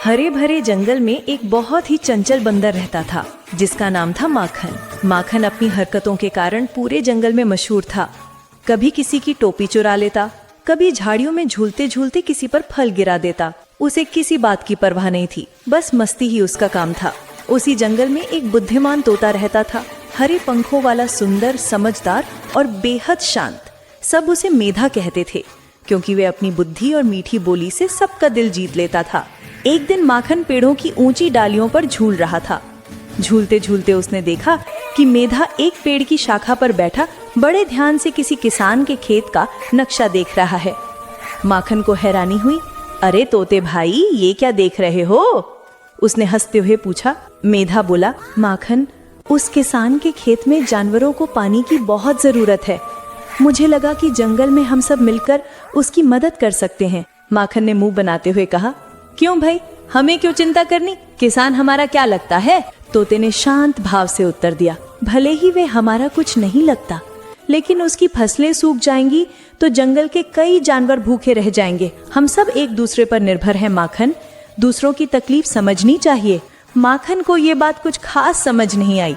हरे भरे जंगल में एक बहुत ही चंचल बंदर रहता था जिसका नाम था माखन। माखन अपनी हरकतों के कारण पूरे जंगल में मशहूर था। कभी किसी की टोपी चुरा लेता, कभी झाड़ियों में झूलते झूलते किसी पर फल गिरा देता। उसे किसी बात की परवाह नहीं थी, बस मस्ती ही उसका काम था। उसी जंगल में एक बुद्धिमान तोता रहता था, हरे पंखों वाला, सुंदर, समझदार और बेहद शांत। सब उसे मेधा कहते थे क्योंकि वे अपनी बुद्धि और मीठी बोली से सबका दिल जीत लेता था। एक दिन माखन पेड़ों की ऊंची डालियों पर झूल रहा था। झूलते झूलते उसने देखा कि मेधा एक पेड़ की शाखा पर बैठा बड़े ध्यान से किसी किसान के खेत का नक्शा देख रहा है। माखन को हैरानी हुई। अरे तोते भाई, ये क्या देख रहे हो? उसने हंसते हुए पूछा। मेधा बोला, माखन, उस किसान के खेत में जानवरों को पानी की बहुत जरूरत है। मुझे लगा कि जंगल में हम सब मिलकर उसकी मदद कर सकते हैं। माखन ने मुंह बनाते हुए कहा, क्यों भाई, हमें क्यों चिंता करनी? किसान हमारा क्या लगता है? तोते ने शांत भाव से उत्तर दिया, भले ही वे हमारा कुछ नहीं लगता, लेकिन उसकी फसलें सूख जाएंगी तो जंगल के कई जानवर भूखे रह जाएंगे। हम सब एक दूसरे पर निर्भर हैं माखन, दूसरों की तकलीफ समझनी चाहिए। माखन को ये बात कुछ खास समझ नहीं आई,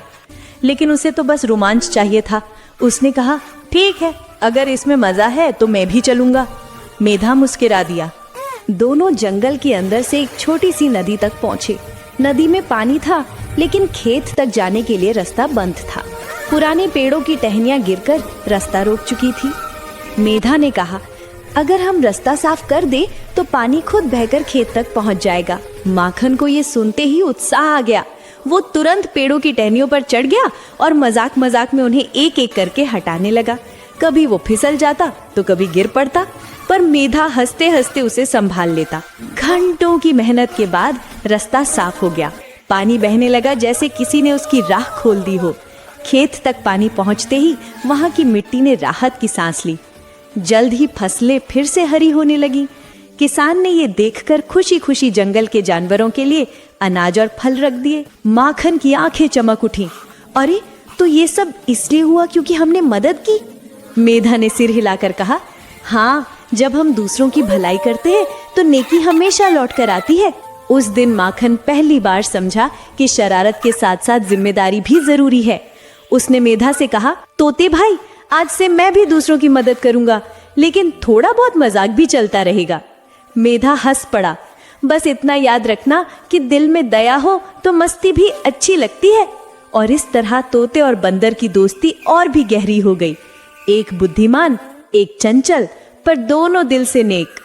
लेकिन उसे तो बस रोमांच चाहिए था। उसने कहा, ठीक है, अगर इसमें मजा है तो मैं भी चलूंगा। मेधा मुस्कुरा दिया। दोनों जंगल के अंदर से एक छोटी सी नदी तक पहुंचे। नदी में पानी था, लेकिन खेत तक जाने के लिए रास्ता बंद था। पुराने पेड़ों की टहनियां गिरकर रास्ता रोक चुकी थी। मेधा ने कहा, अगर हम रास्ता साफ कर दे तो पानी खुद बहकर खेत तक पहुंच जाएगा। माखन को ये सुनते ही उत्साह आ गया। वो तुरंत पेड़ों की टहनियों पर चढ़ गया और मजाक मजाक में उन्हें एक एक करके हटाने लगा। कभी वो फिसल जाता तो कभी गिर पड़ता, पर मेधा हंसते हंसते उसे संभाल लेता। घंटों की मेहनत के बाद रास्ता साफ हो गया। पानी बहने लगा जैसे किसी ने उसकी राह खोल दी हो। खेत तक पानी पहुंचते ही वहां की मिट्टी ने राहत की सांस ली। जल्द ही फसलें फिर से हरी होने लगी। किसान ने ये देखकर खुशी खुशी जंगल के जानवरों के लिए अनाज और फल रख दिए। माखन की आंखें चमक उठी। अरे, तो ये सब इसलिए हुआ क्योंकि हमने मदद की? मेधा ने सिर हिलाकर कहा, हाँ, जब हम दूसरों की भलाई करते हैं तो नेकी हमेशा लौट कर आती है। उस दिन माखन पहली बार समझा कि शरारत के साथ साथ जिम्मेदारी भी जरूरी है। उसने मेधा से कहा, तोते भाई, आज से मैं भी दूसरों की मदद करूंगा, लेकिन थोड़ा बहुत मजाक भी चलता रहेगा। मेधा हंस पड़ा। बस इतना याद रखना कि दिल में दया हो तो मस्ती भी अच्छी लगती है। और इस तरह तोते और बंदर की दोस्ती और भी गहरी हो गई। एक बुद्धिमान, एक चंचल, पर दोनों दिल से नेक।